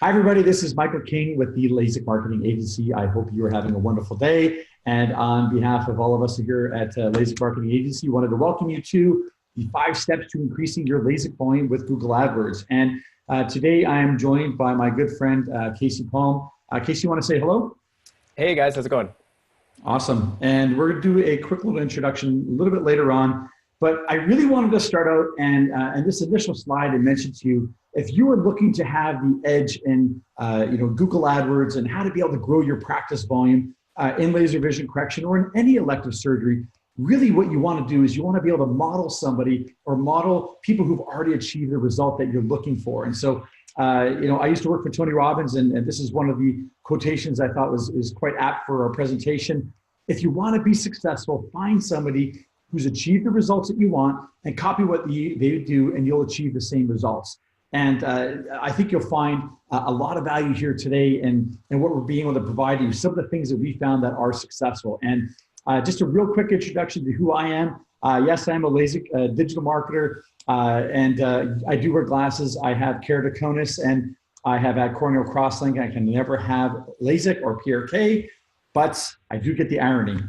Hi, everybody. This is Michael King with the Lasik Marketing Agency. I hope you are having a wonderful day. And on behalf of all of us here at Lasik Marketing Agency, wanted to welcome you to the 5 steps to increasing your LASIK volume with Google AdWords. And today I am joined by my good friend, Casey Palm. Casey, you want to say hello? Hey guys, how's it going? Awesome. And we're going to do a quick little introduction a little bit later on. But I really wanted to start out, and this initial slide I mentioned to you, if you are looking to have the edge in Google AdWords and how to be able to grow your practice volume in laser vision correction or in any elective surgery, really what you want to do is you want to be able to model somebody or model people who've already achieved the result that you're looking for. And so, I used to work for Tony Robbins, and this is one of the quotations I thought was quite apt for our presentation. If you want to be successful, find somebody who's achieved the results that you want and copy what they do, and you'll achieve the same results. And I think you'll find a lot of value here today and what we're being able to provide you, some of the things that we found that are successful. And just a real quick introduction to who I am. Yes, I'm a LASIK digital marketer, and I do wear glasses. I have keratoconus, and I have had corneal crosslink. I can never have LASIK or PRK, but I do get the irony.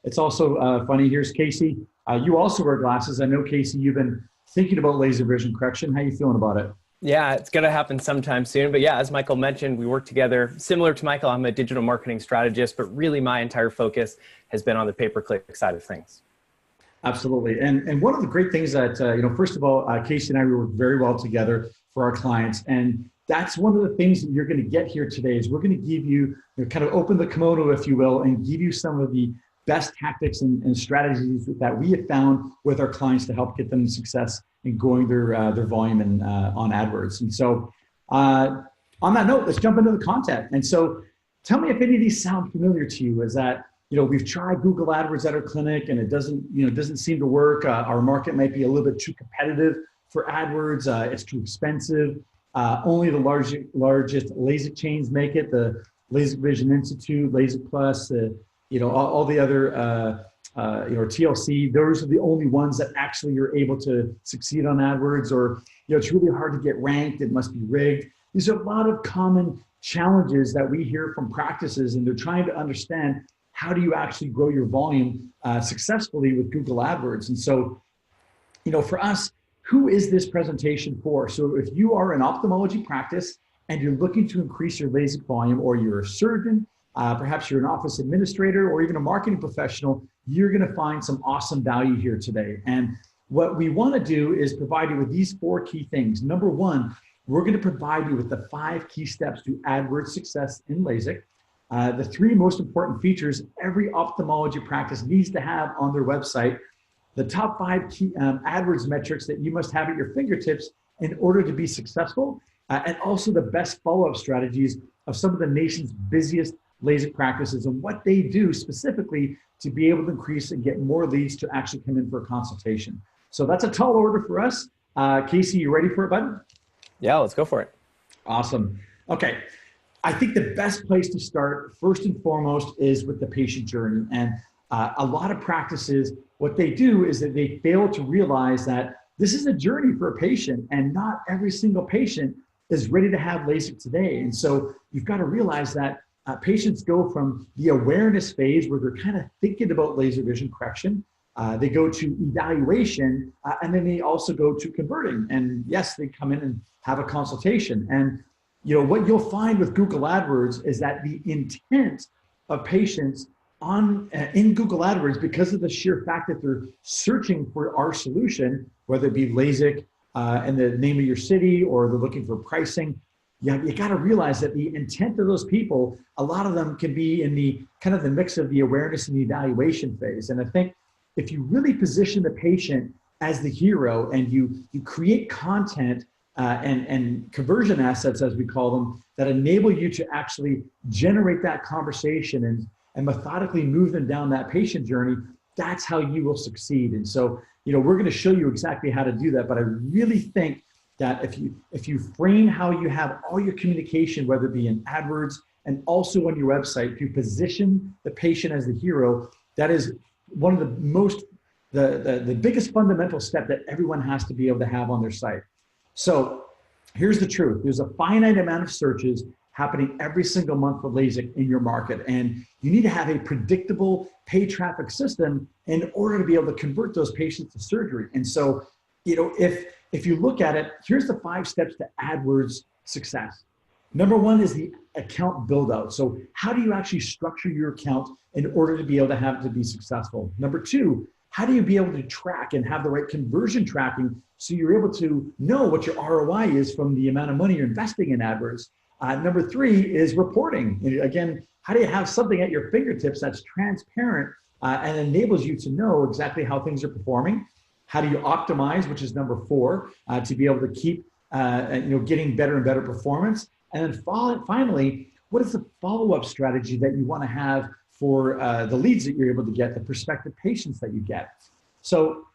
It's also funny. Here's Casey. You also wear glasses. I know, Casey, you've been thinking about laser vision correction. How are you feeling about it? Yeah, it's going to happen sometime soon. But yeah, as Michael mentioned, we work together. Similar to Michael, I'm a digital marketing strategist, but really my entire focus has been on the pay-per-click side of things. Absolutely. And one of the great things that, first of all, Casey and I, we work very well together for our clients. And that's one of the things that you're going to get here today is we're going to give you, kind of open the kimono, if you will, and give you some of the best tactics and strategies that we have found with our clients to help get them success in growing their volume and on AdWords. And so on that note, let's jump into the content. And so tell me if any of these sound familiar to you. Is that, we've tried Google AdWords at our clinic and it doesn't seem to work. Our market might be a little bit too competitive for AdWords. It's too expensive. Only the largest LASIK chains make it, the LASIK Vision Institute, LASIK Plus, all the other, TLC, those are the only ones that actually you're able to succeed on AdWords, or, it's really hard to get ranked. It must be rigged. These are a lot of common challenges that we hear from practices, and they're trying to understand how do you actually grow your volume successfully with Google AdWords. And so, for us, who is this presentation for? So if you are an ophthalmology practice and you're looking to increase your LASIK volume, or you're a surgeon, perhaps you're an office administrator or even a marketing professional, you're going to find some awesome value here today. And what we want to do is provide you with these 4 key things. Number 1, we're going to provide you with the 5 key steps to AdWords success in LASIK. The 3 most important features every ophthalmology practice needs to have on their website. The top 5 key AdWords metrics that you must have at your fingertips in order to be successful, and also the best follow-up strategies of some of the nation's busiest LASIK practices and what they do specifically to be able to increase and get more leads to actually come in for a consultation. So that's a tall order for us. Casey, you ready for it, bud? Yeah, let's go for it. Awesome. Okay. I think the best place to start, first and foremost, is with the patient journey. And a lot of practices, what they do is that they fail to realize that this is a journey for a patient, and not every single patient is ready to have LASIK today. And so you've got to realize that patients go from the awareness phase where they're kind of thinking about laser vision correction. They go to evaluation, and then they also go to converting. And yes, they come in and have a consultation. And what you'll find with Google AdWords is that the intent of patients in Google AdWords, because of the sheer fact that they're searching for our solution, whether it be LASIK and the name of your city, or they're looking for pricing, you got to realize that the intent of those people, a lot of them can be in the kind of the mix of the awareness and the evaluation phase. And I think if you really position the patient as the hero, and you create content and conversion assets, as we call them, that enable you to actually generate that conversation and methodically move them down that patient journey, that's how you will succeed. And so, we're going to show you exactly how to do that. But I really think that if you frame how you have all your communication, whether it be in AdWords and also on your website, if you position the patient as the hero, that is one of the biggest fundamental step that everyone has to be able to have on their site. So here's the truth. There's a finite amount of searches happening every single month for LASIK in your market. And you need to have a predictable pay traffic system in order to be able to convert those patients to surgery. And so, if you look at it, here's the 5 steps to AdWords success. Number 1 is the account build out. So how do you actually structure your account in order to be able to have it to be successful? Number 2, how do you be able to track and have the right conversion tracking so you're able to know what your ROI is from the amount of money you're investing in AdWords? Number 3 is reporting. Again, how do you have something at your fingertips that's transparent and enables you to know exactly how things are performing? How do you optimize, which is number 4, to be able to keep getting better and better performance? And then finally, what is the follow-up strategy that you want to have for the leads that you're able to get, the prospective patients that you get? So,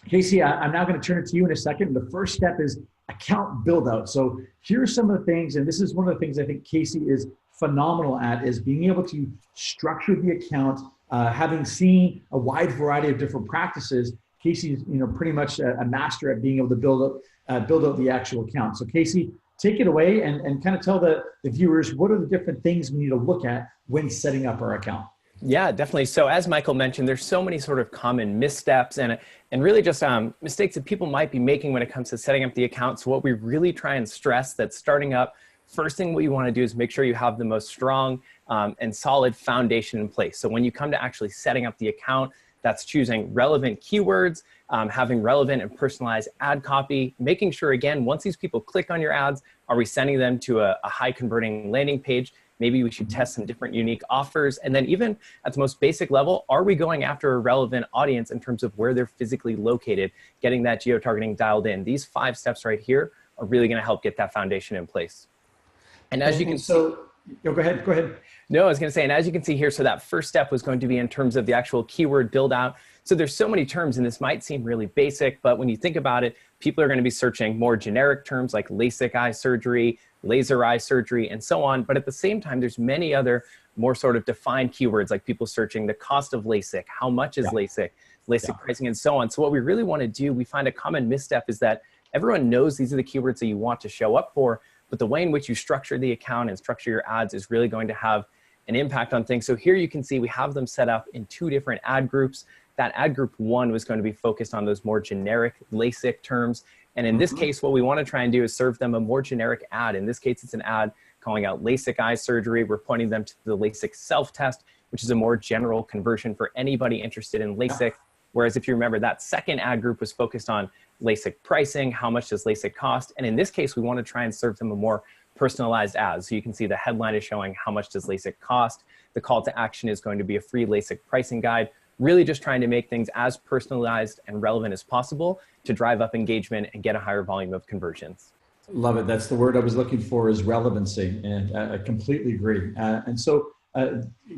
Casey, I'm now going to turn it to you in a second. The first step is account build out. So here are some of the things, and this is one of the things I think Casey is phenomenal at, is being able to structure the account. Having seen a wide variety of different practices, Casey's pretty much a master at being able to build out the actual account. So Casey, take it away and kind of tell the viewers what are the different things we need to look at when setting up our account. Yeah, definitely. So as Michael mentioned, there's so many sort of common missteps and really just mistakes that people might be making when it comes to setting up the account. So what we really try and stress that starting up, first thing what you want to do is make sure you have the most strong and solid foundation in place. So when you come to actually setting up the account, that's choosing relevant keywords, having relevant and personalized ad copy, making sure, again, once these people click on your ads, are we sending them to a high converting landing page? Maybe we should test some different unique offers. And then even at the most basic level, are we going after a relevant audience in terms of where they're physically located, getting that geo-targeting dialed in? These 5 steps right here are really going to help get that foundation in place. And as you can see, go ahead. No, I was going to say, and as you can see here, so that first step was going to be in terms of the actual keyword build out. So there's so many terms, and this might seem really basic, but when you think about it, people are going to be searching more generic terms like LASIK eye surgery, laser eye surgery, and so on. But at the same time, there's many other more sort of defined keywords, like people searching the cost of LASIK, how much is LASIK pricing, and so on. So what we really want to do, we find a common misstep is that everyone knows these are the keywords that you want to show up for, but the way in which you structure the account and structure your ads is really going to have an impact on things. So here you can see we have them set up in 2 different ad groups. That ad group 1 was going to be focused on those more generic LASIK terms. And in this case, what we want to try and do is serve them a more generic ad. In this case, it's an ad calling out LASIK eye surgery. We're pointing them to the LASIK self-test, which is a more general conversion for anybody interested in LASIK. Whereas if you remember, that second ad group was focused on LASIK pricing, how much does LASIK cost? And in this case, we want to try and serve them a more personalized ad. So you can see the headline is showing how much does LASIK cost. The call to action is going to be a free LASIK pricing guide, really just trying to make things as personalized and relevant as possible to drive up engagement and get a higher volume of conversions. Love it. That's the word I was looking for, is relevancy. And I completely agree. And so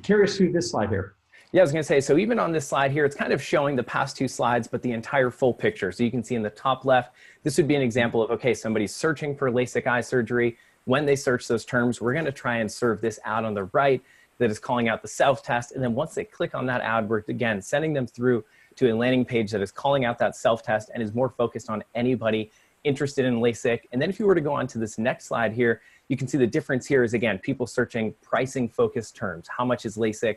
carry us through this slide here. Yeah, I was going to say, so even on this slide here, it's kind of showing the past 2 slides, but the entire full picture. So you can see in the top left, this would be an example of, okay, somebody's searching for LASIK eye surgery. When they search those terms, we're going to try and serve this ad on the right that is calling out the self-test. And then once they click on that ad, we're, again, sending them through to a landing page that is calling out that self-test and is more focused on anybody interested in LASIK. And then if you were to go on to this next slide here, you can see the difference here is, again, people searching pricing-focused terms. How much is LASIK?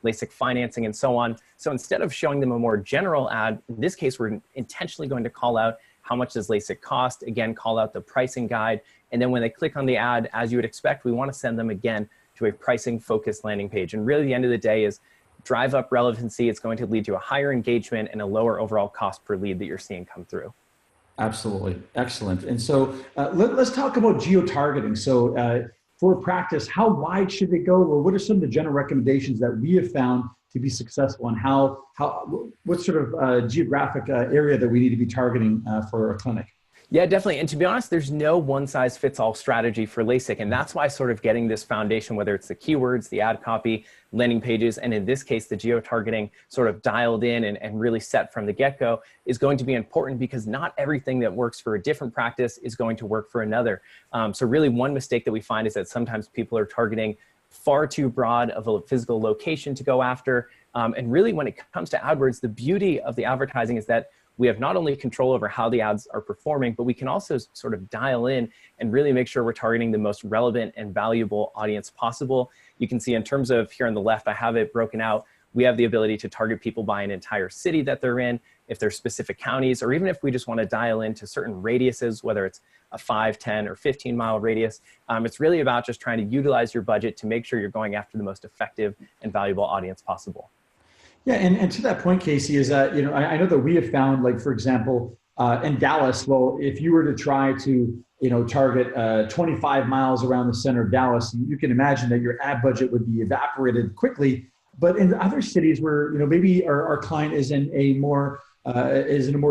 LASIK financing, and so on. So instead of showing them a more general ad, in this case, we're intentionally going to call out how much does LASIK cost, again, call out the pricing guide. And then when they click on the ad, as you would expect, we want to send them again to a pricing focused landing page. And really the end of the day is drive up relevancy. It's going to lead to a higher engagement and a lower overall cost per lead that you're seeing come through. Absolutely. Excellent. And so let's talk about geo-targeting. So for practice, how wide should they go, or what are some of the general recommendations that we have found to be successful, and what sort of geographic area that we need to be targeting for a clinic? Yeah, definitely. And to be honest, there's no one-size-fits-all strategy for LASIK. And that's why sort of getting this foundation, whether it's the keywords, the ad copy, landing pages, and in this case, the geo-targeting sort of dialed in and really set from the get-go is going to be important, because not everything that works for a different practice is going to work for another. So really one mistake that we find is that sometimes people are targeting far too broad of a physical location to go after. And really when it comes to AdWords, the beauty of the advertising is that we have not only control over how the ads are performing, but we can also sort of dial in and really make sure we're targeting the most relevant and valuable audience possible. You can see in terms of here on the left, I have it broken out. We have the ability to target people by an entire city that they're in, if there's specific counties, or even if we just want to dial into certain radiuses, whether it's a 5, 10, or 15-mile radius. It's really about just trying to utilize your budget to make sure you're going after the most effective and valuable audience possible. Yeah, and to that point, Casey, is that, I know that we have found, like, for example, in Dallas, well, if you were to try to, target 25 miles around the center of Dallas, you can imagine that your ad budget would be evaporated quickly. But in other cities where, maybe our client is in a more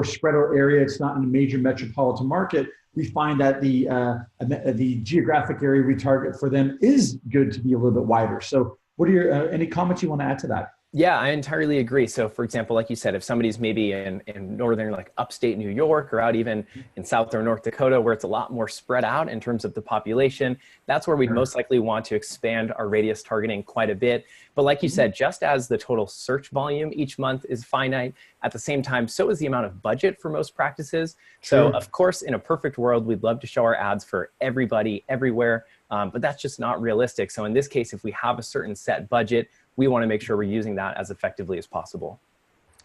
spread out area, it's not in a major metropolitan market, we find that the geographic area we target for them is good to be a little bit wider. So what are your any comments you want to add to that? Yeah, I entirely agree. So for example, like you said, if somebody's maybe in northern, like upstate New York, or out even in South or North Dakota, where it's a lot more spread out in terms of the population, that's where we'd most likely want to expand our radius targeting quite a bit. But like you said, just as the total search volume each month is finite, at the same time, so is the amount of budget for most practices. So of course, in a perfect world, we'd love to show our ads for everybody, everywhere, but that's just not realistic. So in this case, if we have a certain set budget, we want to make sure we're using that as effectively as possible.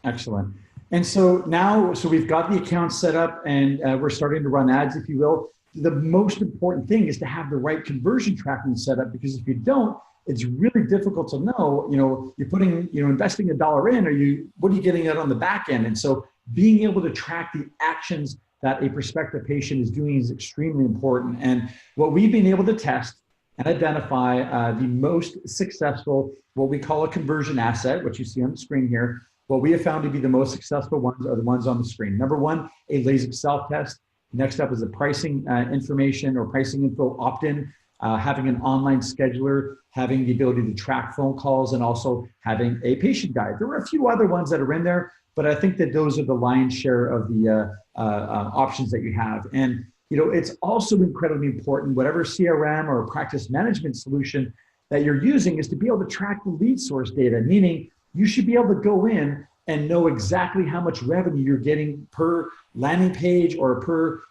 Excellent. And so now, we've got the account set up and we're starting to run ads, if you will. The most important thing is to have the right conversion tracking set up, because if you don't, it's really difficult to know, you're putting, investing $1 in, what are you getting out on the back end? And so being able to track the actions that a prospective patient is doing is extremely important. And what we've been able to test and identify the most successful, what we call a conversion asset, which you see on the screen here. What we have found to be the most successful ones are the ones on the screen. Number one, a Lasik self-test. Next up is the pricing information or pricing info opt-in, having an online scheduler, having the ability to track phone calls, and also having a patient guide. There were a few other ones that are in there, but I think that those are the lion's share of the options that you have. And it's also incredibly important, whatever CRM or practice management solution that you're using, is to be able to track the lead source data, meaning you should be able to go in and know exactly how much revenue you're getting per landing page or per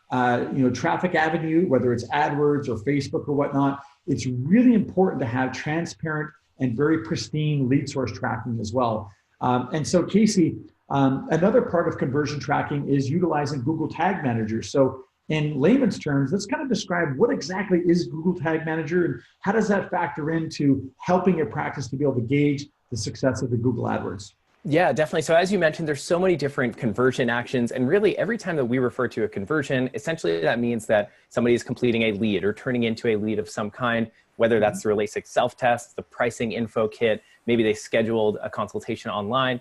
traffic avenue, whether it's AdWords or Facebook or whatnot. It's really important to have transparent and very pristine lead source tracking as well. And so, Casey, another part of conversion tracking is utilizing Google Tag Manager. So in layman's terms, let's kind of describe what exactly is Google Tag Manager and how does that factor into helping your practice to be able to gauge the success of the Google AdWords? Yeah, definitely. So as you mentioned, there's so many different conversion actions, and really every time that we refer to a conversion, essentially that means that somebody is completing a lead or turning into a lead of some kind, whether that's through a Lasik self-test, the pricing info kit, maybe they scheduled a consultation online.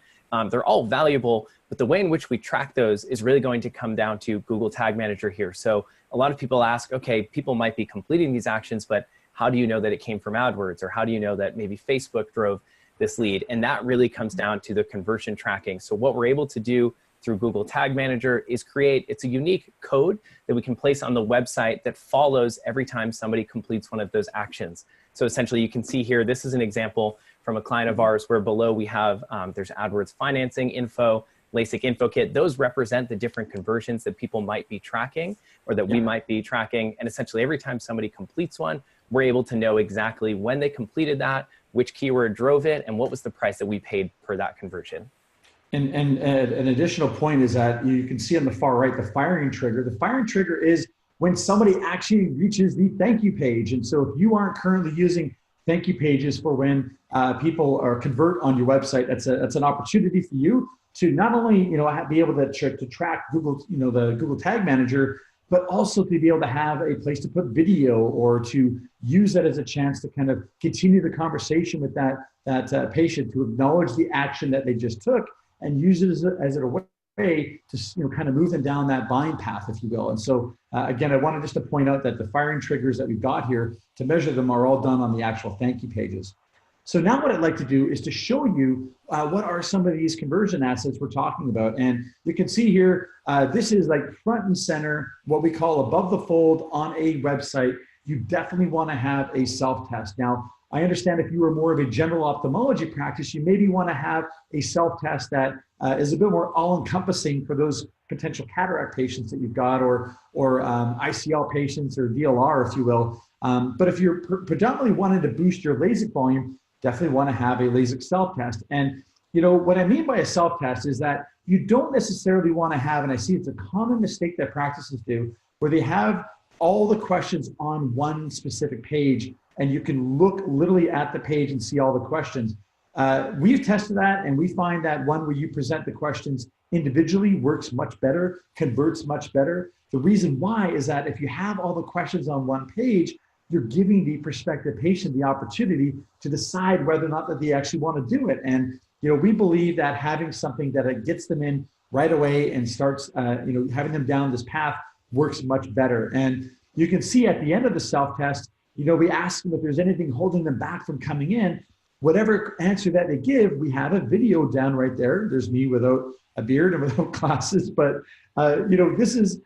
They're all valuable, but the way in which we track those is really going to come down to Google Tag Manager here. So a lot of people ask, okay, people might be completing these actions, but how do you know that it came from AdWords? Or how do you know that maybe Facebook drove this lead? And that really comes down to the conversion tracking. So what we're able to do through Google Tag Manager is it's a unique code that we can place on the website that follows every time somebody completes one of those actions. So essentially you can see here, this is an example from a client of ours where below we have, there's AdWords financing info, Lasik info kit. Those represent the different conversions that people might be tracking or that we might be tracking. And essentially every time somebody completes one, we're able to know exactly when they completed that, which keyword drove it, and what was the price that we paid per that conversion. And an additional point is that you can see on the far right, the firing trigger. The firing trigger is when somebody actually reaches the thank you page. And so if you aren't currently using thank you pages for when people are convert on your website, that's an opportunity for you to not only be able to track Google, the Google Tag Manager, but also to be able to have a place to put video or to use that as a chance to kind of continue the conversation with that patient, to acknowledge the action that they just took and use it as a way to kind of move them down that buying path, if you will. And so again, I wanted just to point out that the firing triggers that we've got here to measure them are all done on the actual thank you pages. So now what I'd like to do is to show you what are some of these conversion assets we're talking about. And you can see here, this is like front and center, what we call above the fold on a website. You definitely want to have a self-test. Now, I understand if you are more of a general ophthalmology practice, you maybe want to have a self-test that is a bit more all-encompassing for those potential cataract patients that you've got, or ICL patients, or DLR, if you will. But if you're predominantly wanting to boost your LASIK volume, definitely want to have a LASIK self-test. And what I mean by a self-test is that you don't necessarily want to have, and I see it's a common mistake that practices do, where they have all the questions on one specific page, and you can look literally at the page and see all the questions. We've tested that, and we find that one where you present the questions individually works much better, converts much better. The reason why is that if you have all the questions on one page, you're giving the prospective patient the opportunity to decide whether or not that they actually want to do it. And we believe that having something that gets them in right away and starts having them down this path works much better. And you can see at the end of the self-test, we ask them if there's anything holding them back from coming in. Whatever answer that they give, we have a video down right there. There's me without a beard and without glasses, but this is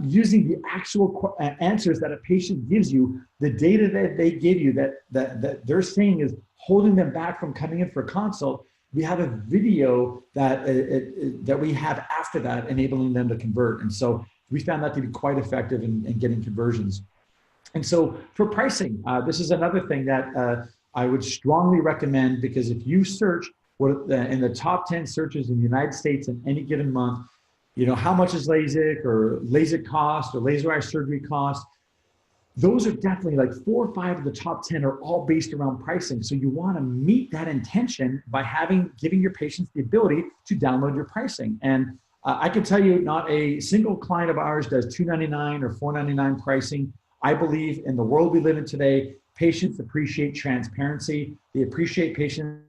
using the actual answers that a patient gives you, the data that they give you that they're saying is holding them back from coming in for a consult. We have a video that we have after that, enabling them to convert. And so we found that to be quite effective in getting conversions. And so for pricing, this is another thing that I would strongly recommend, because if you search in the top 10 searches in the United States in any given month, how much is LASIK, or LASIK cost, or laser eye surgery cost, those are definitely like 4 or 5 of the top 10 are all based around pricing. So you want to meet that intention by giving your patients the ability to download your pricing. And I can tell you, not a single client of ours does $299 or $499 pricing. I believe in the world we live in today, patients appreciate transparency. They appreciate patient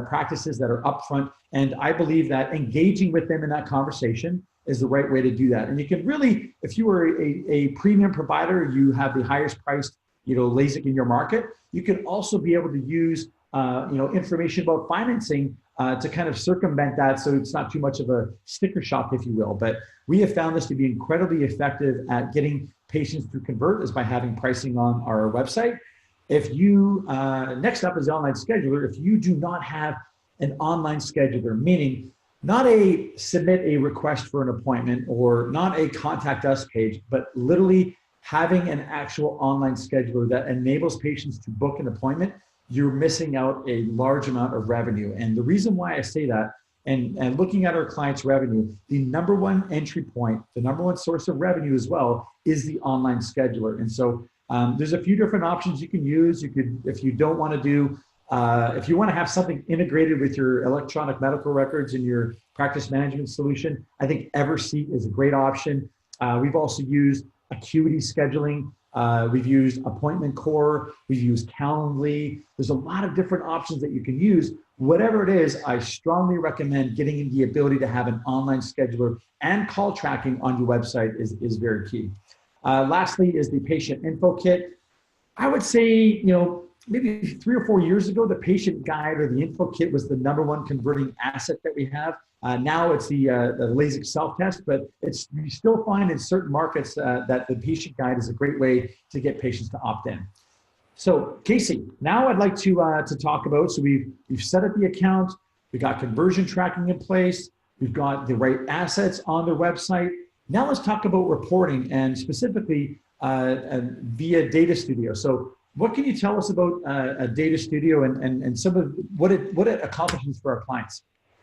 practices that are upfront. And I believe that engaging with them in that conversation is the right way to do that. And you can really, if you are a premium provider, you have the highest priced, LASIK in your market, you can also be able to use, information about financing to kind of circumvent that, so it's not too much of a sticker shock, if you will. But we have found this to be incredibly effective at getting patients to convert, is by having pricing on our website. If you, next up is the online scheduler. If you do not have an online scheduler, meaning not a submit a request for an appointment or not a contact us page, but literally having an actual online scheduler that enables patients to book an appointment, you're missing out a large amount of revenue. And the reason why I say that, and looking at our clients' revenue, the number one entry point, the number one source of revenue as well, is the online scheduler. And so there's a few different options you can use. You could, if you don't want to do, if you want to have something integrated with your electronic medical records and your practice management solution, I think Everseat is a great option. We've also used Acuity scheduling. We've used Appointment Core. We've used Calendly. There's a lot of different options that you can use. Whatever it is, I strongly recommend getting the ability to have an online scheduler, and call tracking on your website is very key. Lastly is the patient info kit. I would say, maybe 3 or 4 years ago, the patient guide or the info kit was the number one converting asset that we have. Now it's the LASIK self-test, but you still find in certain markets that the patient guide is a great way to get patients to opt in. So Casey, now I'd like to talk about, so we've set up the account, we've got conversion tracking in place, we've got the right assets on the website. Now let's talk about reporting, and specifically via Data Studio. So what can you tell us about a Data Studio and some of what it accomplishes for our clients?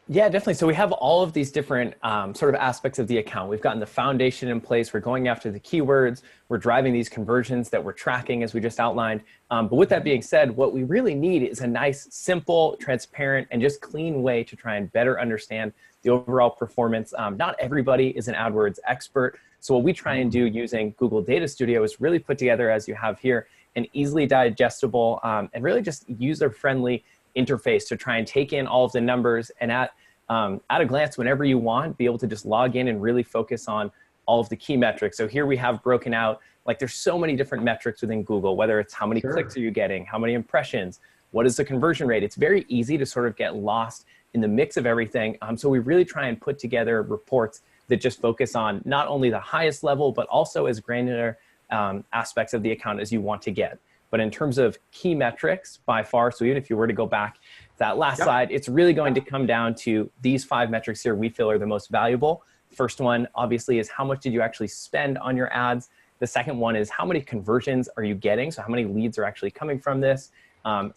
Yeah, definitely. So we have all of these different sort of aspects of the account. We've gotten the foundation in place. We're going after the keywords. We're driving these conversions that we're tracking, as we just outlined. But with that being said, what we really need is a nice, simple, transparent, and just clean way to try and better understand the overall performance. Not everybody is an AdWords expert. So what we try and do using Google Data Studio is really put together, as you have here, an easily digestible and really just user-friendly interface to try and take in all of the numbers, and at a glance, whenever you want, be able to just log in and really focus on all of the key metrics. So here we have broken out, like there's so many different metrics within Google, whether it's how many clicks are you getting, how many impressions, what is the conversion rate. It's very easy to sort of get lost in the mix of everything. So we really try and put together reports that just focus on not only the highest level, but also as granular aspects of the account as you want to get. But in terms of key metrics by far, so even if you were to go back to that last slide, it's really going to come down to these 5 metrics here we feel are the most valuable. First one, obviously, is how much did you actually spend on your ads? The second one is how many conversions are you getting? So how many leads are actually coming from this?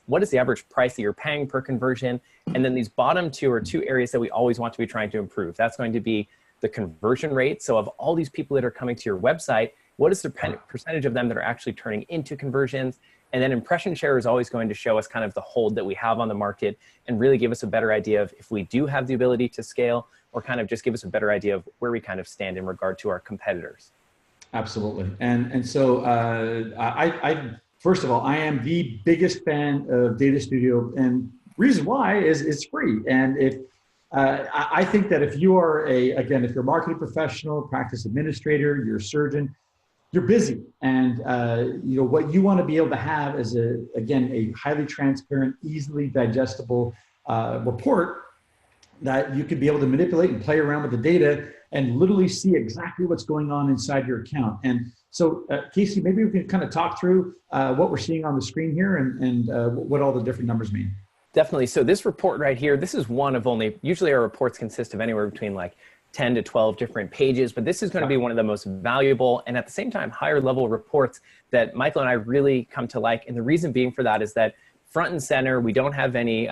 What is the average price that you're paying per conversion? And then these bottom 2 are 2 areas that we always want to be trying to improve. That's going to be the conversion rate. So of all these people that are coming to your website, what is the percentage of them that are actually turning into conversions? And then impression share is always going to show us kind of the hold that we have on the market and really give us a better idea of if we do have the ability to scale, or kind of just give us a better idea of where we kind of stand in regard to our competitors. Absolutely. And so I first of all, I am the biggest fan of Data Studio, and reason why is it's free. And if I think that if you are if you're a marketing professional, practice administrator, you're a surgeon, you're busy, and what you want to be able to have is a highly transparent, easily digestible report that you could be able to manipulate and play around with the data and literally see exactly what's going on inside your account. And so, Casey, maybe we can kind of talk through what we're seeing on the screen here and what all the different numbers mean. Definitely. So this report right here, this is one of only, usually our reports consist of anywhere between like 10 to 12 different pages, but this is going to be one of the most valuable and at the same time higher level reports that Michael and I really come to like. And the reason being for that is that front and center, we don't have any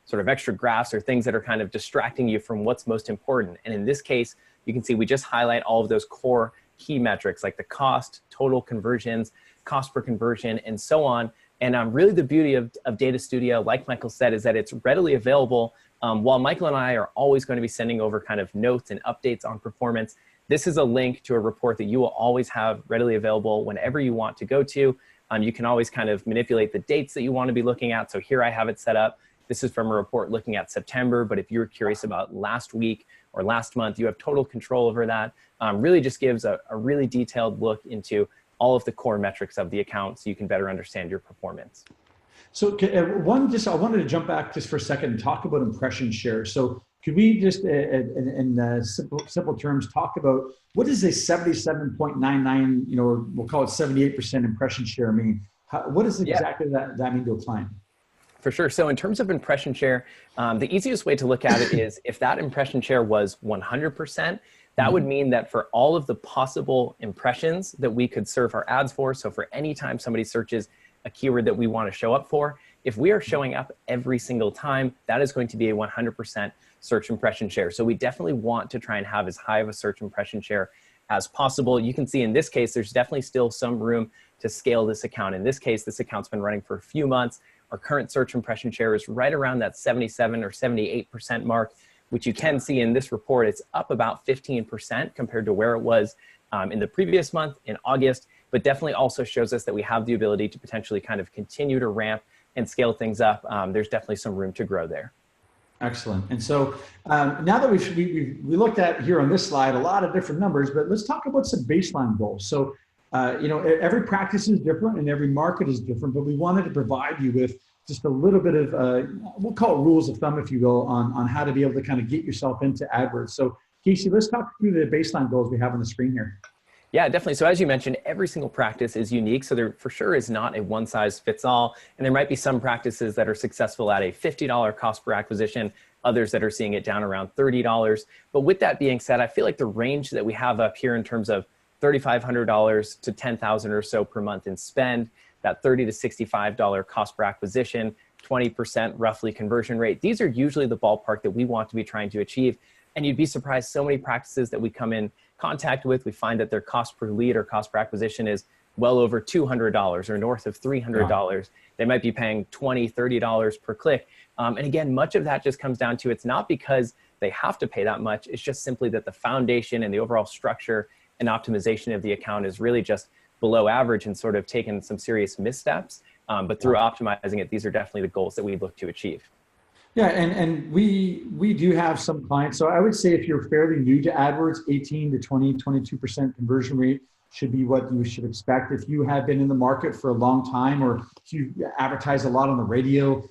sort of extra graphs or things that are kind of distracting you from what's most important. And in this case, you can see we just highlight all of those core key metrics like the cost, total conversions, cost per conversion, and so on. And really the beauty of Data Studio, like Michael said, is that it's readily available. While Michael and I are always going to be sending over kind of notes and updates on performance, this is a link to a report that you will always have readily available whenever you want to go to. You can always kind of manipulate the dates that you want to be looking at. So here I have it set up. This is from a report looking at September, but if you're curious about last week or last month, you have total control over that. Really just gives a really detailed look into all of the core metrics of the account so you can better understand your performance. So I wanted to jump back just for a second and talk about impression share. So could we just, in simple terms, talk about what is a 77.99, or we'll call it 78% impression share mean? What does exactly that mean to a client? For sure. So in terms of impression share, the easiest way to look at it is if that impression share was 100%, that would mean that for all of the possible impressions that we could serve our ads for, so for any time somebody searches a keyword that we want to show up for, if we are showing up every single time, that is going to be a 100% search impression share. So we definitely want to try and have as high of a search impression share as possible. You can see in this case, there's definitely still some room to scale this account. In this case, this account's been running for a few months. Our current search impression share is right around that 77 or 78% mark, which you can see in this report. It's up about 15% compared to where it was in the previous month in August, but definitely also shows us that we have the ability to potentially kind of continue to ramp and scale things up. There's definitely some room to grow there. Excellent. And so now that we looked at here on this slide a lot of different numbers, but let's talk about some baseline goals. So every practice is different and every market is different, but we wanted to provide you with just a little bit of, we'll call it rules of thumb, if you will, on how to be able to kind of get yourself into AdWords. So Casey, let's talk through the baseline goals we have on the screen here. Yeah, definitely. So as you mentioned, every single practice is unique. So there for sure is not a one size fits all. And there might be some practices that are successful at a $50 cost per acquisition, others that are seeing it down around $30. But with that being said, I feel like the range that we have up here in terms of $3,500 to $10,000 or so per month in spend, that $30 to $65 cost per acquisition, 20% roughly conversion rate. These are usually the ballpark that we want to be trying to achieve. And you'd be surprised, so many practices that we come in contact with, we find that their cost per lead or cost per acquisition is well over $200 or north of $300. Wow. They might be paying $20, $30 per click. And again, much of that just comes down to, it's not because they have to pay that much. It's just simply that the foundation and the overall structure and optimization of the account is really just below average and sort of taken some serious missteps. But through optimizing it, these are definitely the goals that we look to achieve. Yeah, and we do have some clients. So I would say if you're fairly new to AdWords, 18 to 20, 22% conversion rate should be what you should expect. If you have been in the market for a long time, or if you advertise a lot on the radio,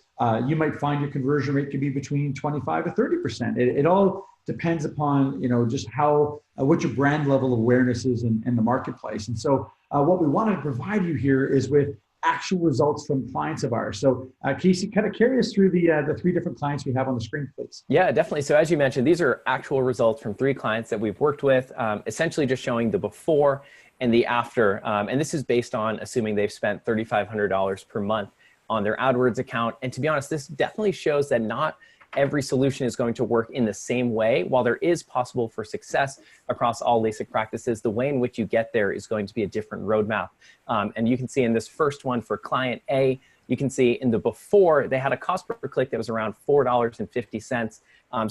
you might find your conversion rate could be between 25 to 30%. It all depends upon, just how, what your brand level awareness is in the marketplace. And so what we wanted to provide you here is with actual results from clients of ours. So Casey, kind of carry us through the three different clients we have on the screen, please. Yeah, definitely. So as you mentioned, these are actual results from 3 clients that we've worked with, essentially just showing the before and the after. And this is based on assuming they've spent $3,500 per month on their AdWords account. And to be honest, this definitely shows that not every solution is going to work in the same way. While there is possible for success across all LASIK practices, the way in which you get there is going to be a different roadmap. And you can see in this first one for client A, you can see in the before, they had a cost per click that was around $4.50.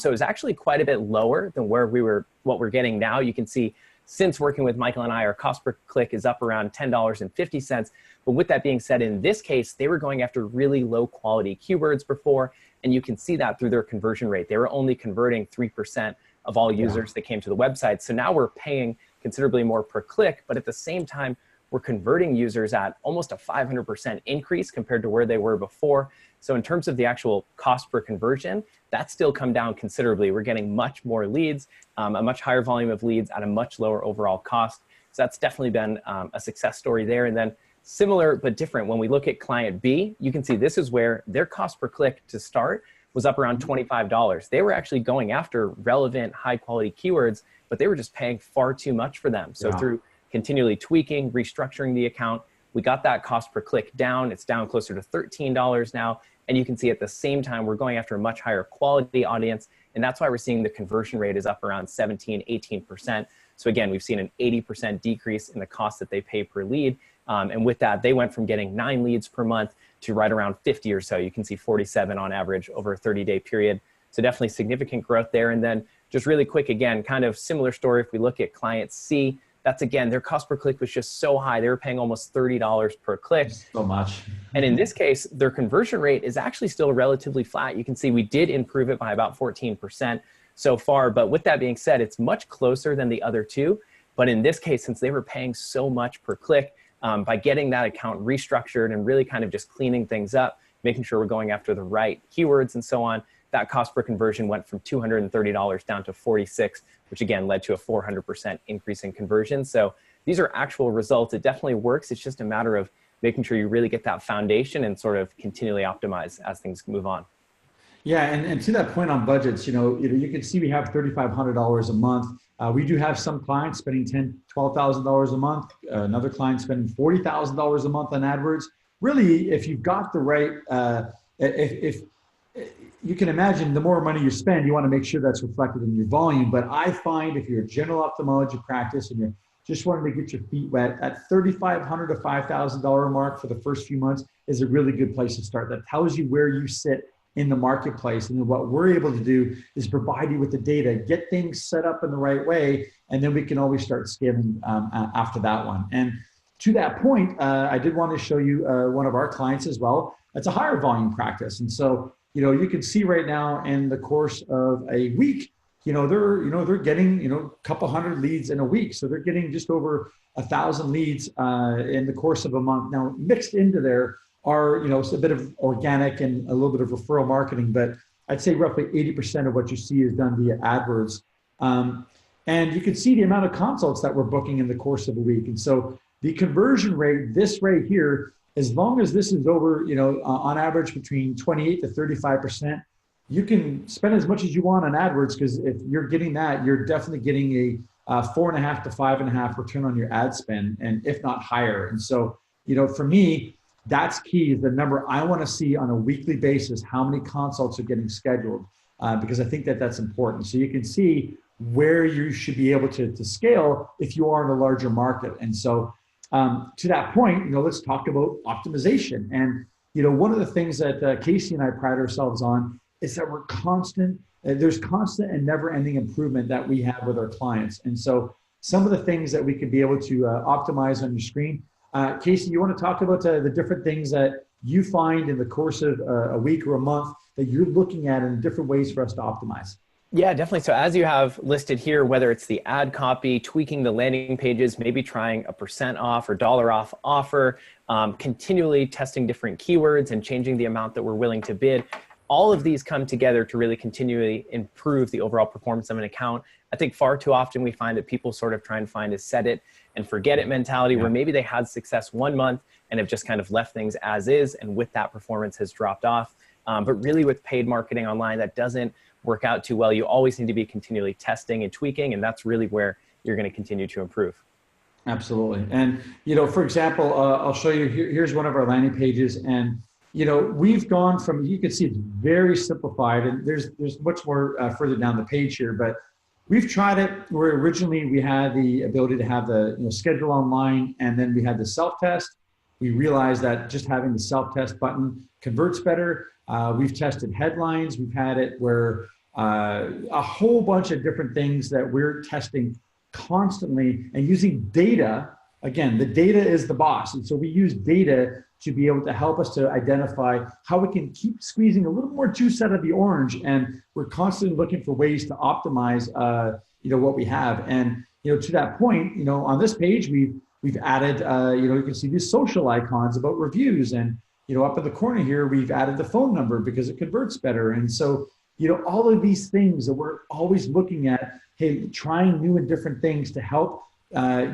So it was actually quite a bit lower than what we're getting now. You can see since working with Michael and I, our cost per click is up around $10.50. But with that being said, in this case, they were going after really low quality keywords before, and you can see that through their conversion rate. They were only converting 3% of all users that came to the website. So now we're paying considerably more per click, but at the same time, we're converting users at almost a 500% increase compared to where they were before. So in terms of the actual cost per conversion, that's still come down considerably. We're getting much more leads, a much higher volume of leads at a much lower overall cost. So that's definitely been a success story there. And then similar but different, when we look at client B, you can see this is where their cost per click to start was up around $25. They were actually going after relevant, high quality keywords, but they were just paying far too much for them. So through continually tweaking, restructuring the account, we got that cost per click down. It's down closer to $13 now. And you can see at the same time, we're going after a much higher quality audience. And that's why we're seeing the conversion rate is up around 17, 18%. So again, we've seen an 80% decrease in the cost that they pay per lead. And with that, they went from getting 9 leads per month to right around 50 or so. You can see 47 on average over a 30-day period. So definitely significant growth there. And then just really quick, again, kind of similar story. If we look at client C, that's again, their cost per click was just so high. They were paying almost $30 per click. So much. And in this case, their conversion rate is actually still relatively flat. You can see we did improve it by about 14% so far. But with that being said, it's much closer than the other two. But in this case, since they were paying so much per click, by getting that account restructured and really kind of just cleaning things up, making sure we're going after the right keywords and so on, that cost per conversion went from $230 down to $46, which again led to a 400% increase in conversion. So these are actual results. It definitely works. It's just a matter of making sure you really get that foundation and sort of continually optimize as things move on. Yeah, and to that point on budgets, you can see we have $3,500 a month. We do have some clients spending $10,000, $12,000 a month. Another client spending $40,000 a month on AdWords. Really, if you've got the right, if you can imagine, the more money you spend, you want to make sure that's reflected in your volume. But I find if you're a general ophthalmology practice and you're just wanting to get your feet wet, at $3,500 to $5,000 mark for the first few months is a really good place to start. That tells you where you sit in the marketplace. And then what we're able to do is provide you with the data, get things set up in the right way, and then we can always start scaling after that one. And to that point, I did want to show you one of our clients as well. It's a higher volume practice. And so, you can see right now in the course of a week, they're getting, a couple hundred leads in a week. So they're getting just over 1,000 leads in the course of a month. Now, mixed into there are, it's a bit of organic and a little bit of referral marketing, but I'd say roughly 80% of what you see is done via AdWords. And you can see the amount of consults that we're booking in the course of a week. And so the conversion rate, this right here, as long as this is over, on average between 28 to 35%, you can spend as much as you want on AdWords, because if you're getting that, you're definitely getting a 4.5 to 5.5 return on your ad spend, and if not higher. And so, for me, that's key, is the number I want to see on a weekly basis, how many consults are getting scheduled, because I think that that's important. So you can see where you should be able to scale if you are in a larger market. And so to that point, let's talk about optimization. And, one of the things that Casey and I pride ourselves on is that we're constant. There's constant and never ending improvement that we have with our clients. And so some of the things that we could be able to optimize on your screen. Casey, you want to talk about the different things that you find in the course of a week or a month that you're looking at in different ways for us to optimize? Yeah, definitely. So as you have listed here, whether it's the ad copy, tweaking the landing pages, maybe trying a % off or dollar off offer, continually testing different keywords and changing the amount that we're willing to bid. all of these come together to really continually improve the overall performance of an account. I think far too often we find that people sort of try and find a set it and forget it mentality, where maybe they had success 1 month and have just kind of left things as is, and with that performance has dropped off. But really with paid marketing online, that doesn't work out too well. You always need to be continually testing and tweaking, and that's really where you're going to continue to improve. Absolutely. And, for example, I'll show you, here's one of our landing pages. And, we've gone from, you can see it's very simplified, and there's much more further down the page here, but we've tried it where originally we had the ability to have the schedule online, and then we had the self-test. We realized that just having the self-test button converts better. We've tested headlines. We've had it where a whole bunch of different things that we're testing constantly and using data. Again, the data is the boss. And so we use data to be able to help us to identify how we can keep squeezing a little more juice out of the orange. And we're constantly looking for ways to optimize, what we have. And, to that point, on this page, we've added, you can see these social icons about reviews. And, up in the corner here, we've added the phone number because it converts better. And so, all of these things that we're always looking at, hey, trying new and different things to help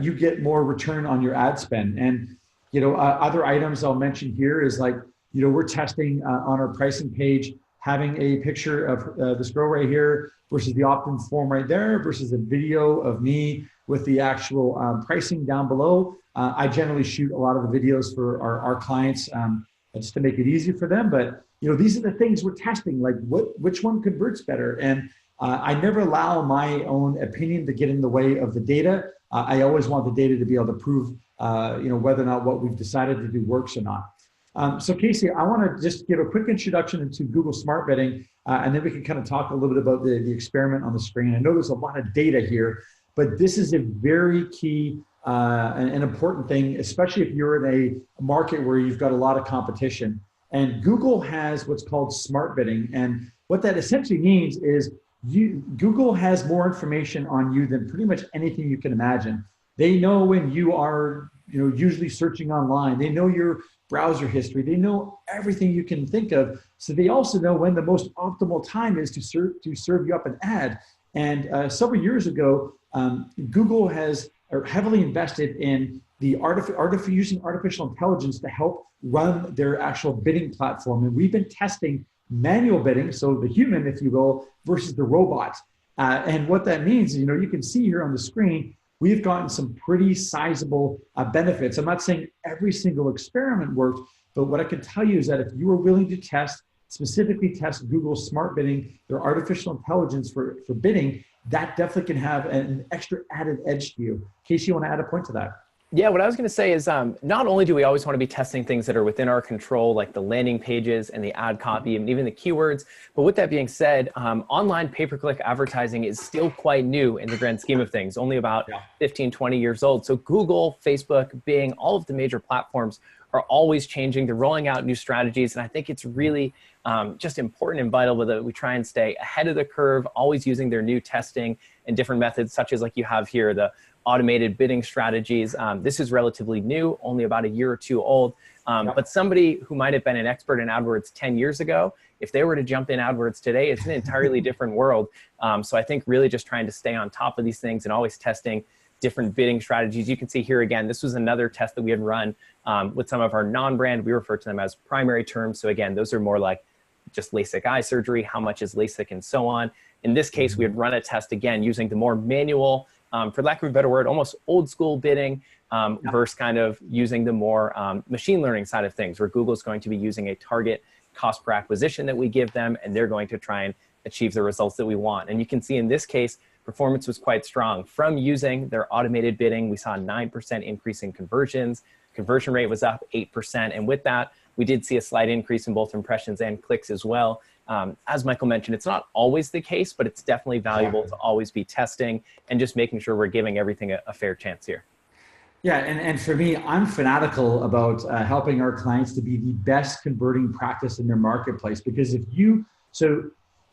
you get more return on your ad spend. And, other items I'll mention here is like, we're testing on our pricing page, having a picture of this girl right here versus the opt-in form right there versus a video of me with the actual pricing down below. I generally shoot a lot of the videos for our clients just to make it easy for them. But, these are the things we're testing, like which one converts better. And I never allow my own opinion to get in the way of the data. I always want the data to be able to prove, whether or not what we've decided to do works or not. So Casey, I want to just give a quick introduction into Google Smart Bidding, and then we can kind of talk a little bit about the experiment on the screen. I know there's a lot of data here, but this is a very key and important thing, especially if you're in a market where you've got a lot of competition. And Google has what's called Smart Bidding. And what that essentially means is Google has more information on you than pretty much anything you can imagine. They know when you are, usually searching online. They know your browser history. They know everything you can think of. So they also know when the most optimal time is to serve you up an ad. And several years ago, Google has heavily invested in the using artificial intelligence to help run their actual bidding platform. And we've been testing manual bidding, so the human, if you will, versus the robot. And what that means is, you can see here on the screen, we've gotten some pretty sizable benefits. I'm not saying every single experiment worked, but what I can tell you is that if you are willing to specifically test Google's Smart Bidding, their artificial intelligence for bidding, that definitely can have an extra added edge to you. Casey, you want to add a point to that? Yeah, what I was going to say is not only do we always want to be testing things that are within our control, like the landing pages and the ad copy and even the keywords, but with that being said, online pay-per-click advertising is still quite new in the grand scheme of things, only about 15, 20 years old. So Google, Facebook, Bing, all of the major platforms are always changing. They're rolling out new strategies. And I think it's really just important and vital that we try and stay ahead of the curve, always using their new testing and different methods, such as like you have here, the automated bidding strategies. This is relatively new, only about a year or two old. But somebody who might have been an expert in AdWords 10 years ago, if they were to jump in AdWords today, it's an entirely different world. So I think really just trying to stay on top of these things and always testing different bidding strategies. You can see here again, this was another test that we had run with some of our non-brand. We refer to them as primary terms. So again, those are more like just LASIK eye surgery, how much is LASIK, and so on. In this case, we had run a test again using the more manual, for lack of a better word, almost old school bidding versus kind of using the more machine learning side of things, where Google is going to be using a target cost per acquisition that we give them, and they're going to try and achieve the results that we want. And you can see in this case, performance was quite strong. From using their automated bidding, we saw a 9% increase in conversions. Conversion rate was up 8%. And with that, we did see a slight increase in both impressions and clicks as well. As Michael mentioned, it's not always the case, but it's definitely valuable to always be testing and just making sure we're giving everything a fair chance here. Yeah, and for me, I'm fanatical about helping our clients to be the best converting practice in their marketplace, because you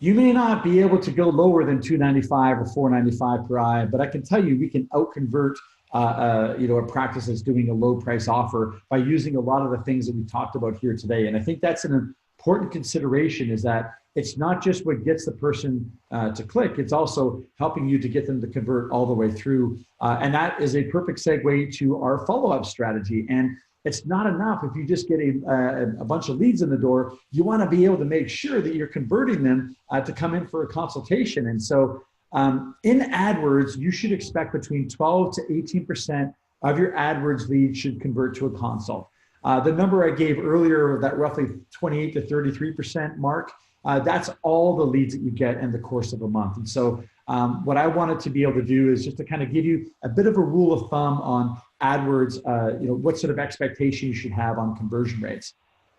may not be able to go lower than $295 or $495 per eye, but I can tell you we can out-convert a practice that's doing a low price offer by using a lot of the things that we talked about here today. And I think that's an important consideration is that it's not just what gets the person to click, it's also helping you to get them to convert all the way through. And that is a perfect segue to our follow-up strategy. And it's not enough if you just get a bunch of leads in the door. You want to be able to make sure that you're converting them to come in for a consultation. And so in AdWords, you should expect between 12 to 18% of your AdWords leads should convert to a consult. The number I gave earlier, that roughly 28 to 33% mark, that's all the leads that you get in the course of a month. And so what I wanted to be able to do is just to kind of give you a bit of a rule of thumb on AdWords, what sort of expectation you should have on conversion rates.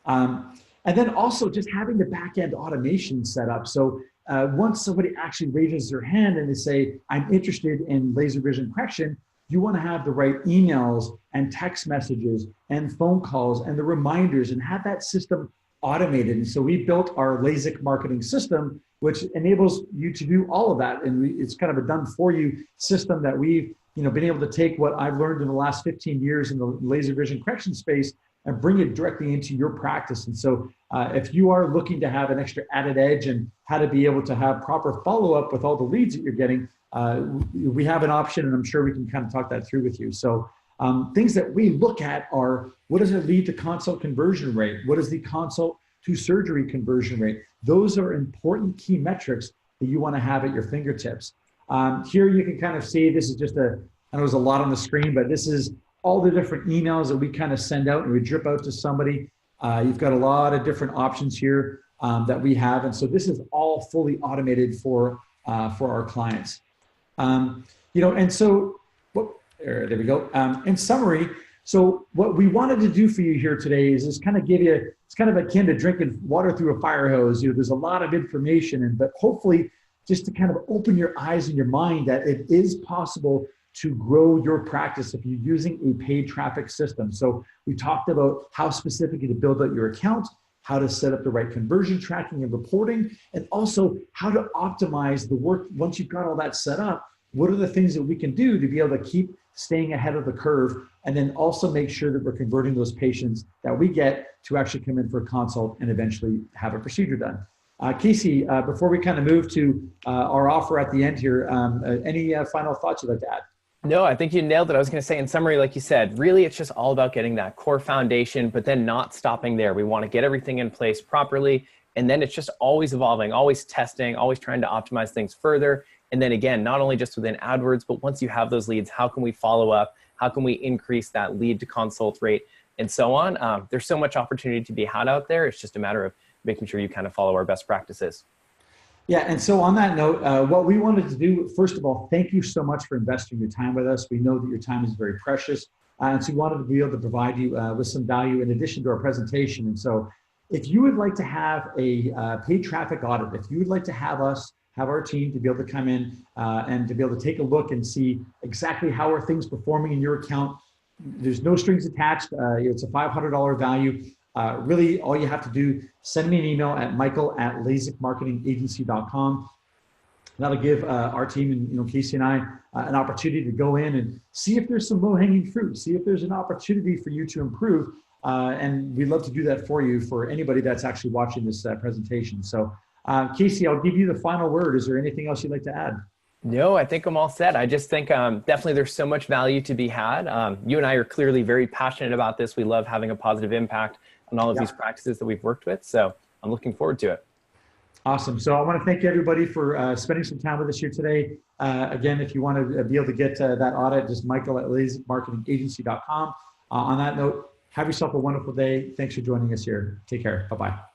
And then also just having the back-end automation set up. So once somebody actually raises their hand and they say, I'm interested in laser vision correction, you want to have the right emails and text messages and phone calls and the reminders and have that system automated. And so we built our Lasik marketing system, which enables you to do all of that. And it's kind of a done for you system that we've been able to take what I've learned in the last 15 years in the laser vision correction space and bring it directly into your practice. And so if you are looking to have an extra added edge and how to be able to have proper follow-up with all the leads that you're getting, we have an option, and I'm sure we can kind of talk that through with you. So things that we look at are, what is a lead to consult conversion rate? What is the consult to surgery conversion rate? Those are important key metrics that you want to have at your fingertips. Here you can kind of see, this is just I know there's a lot on the screen, but this is all the different emails that we kind of send out and we drip out to somebody. You've got a lot of different options here that we have. And so this is all fully automated for our clients. And so, there we go. In summary, so what we wanted to do for you here today is kind of give you, it's kind of akin to drinking water through a fire hose. There's a lot of information, but hopefully just to kind of open your eyes and your mind that it is possible to grow your practice if you're using a paid traffic system. So we talked about how specifically to build out your account, how to set up the right conversion tracking and reporting, and also how to optimize the work. Once you've got all that set up, what are the things that we can do to be able to keep staying ahead of the curve, and then also make sure that we're converting those patients that we get to actually come in for a consult and eventually have a procedure done. Casey, before we kind of move to our offer at the end here, any final thoughts you'd like to add? No, I think you nailed it. I was going to say, in summary, like you said, really it's just all about getting that core foundation, but then not stopping there. We want to get everything in place properly. And then it's just always evolving, always testing, always trying to optimize things further. And then again, not only just within AdWords, but once you have those leads, how can we follow up? How can we increase that lead to consult rate and so on? There's so much opportunity to be had out there. It's just a matter of making sure you kind of follow our best practices. Yeah, and so on that note, what we wanted to do, first of all, thank you so much for investing your time with us. We know that your time is very precious. And so we wanted to be able to provide you with some value in addition to our presentation. And so if you would like to have a paid traffic audit, if you would like to have us, have our team to be able to come in and to be able to take a look and see exactly how are things performing in your account, there's no strings attached. It's a $500 value. Really, all you have to do, send me an email at michael@lasikmarketingagency.com. That'll give our team and Casey and I an opportunity to go in and see if there's some low-hanging fruit, see if there's an opportunity for you to improve. And we'd love to do that for you, for anybody that's actually watching this presentation. So Casey, I'll give you the final word. Is there anything else you'd like to add? No, I think I'm all set. I just think definitely there's so much value to be had. You and I are clearly very passionate about this. We love having a positive impact on all of these practices that we've worked with. So I'm looking forward to it. Awesome. So I want to thank everybody for spending some time with us here today. Again, if you want to be able to get that audit, just michael@lasikmarketingagency.com. On that note, have yourself a wonderful day. Thanks for joining us here. Take care. Bye-bye.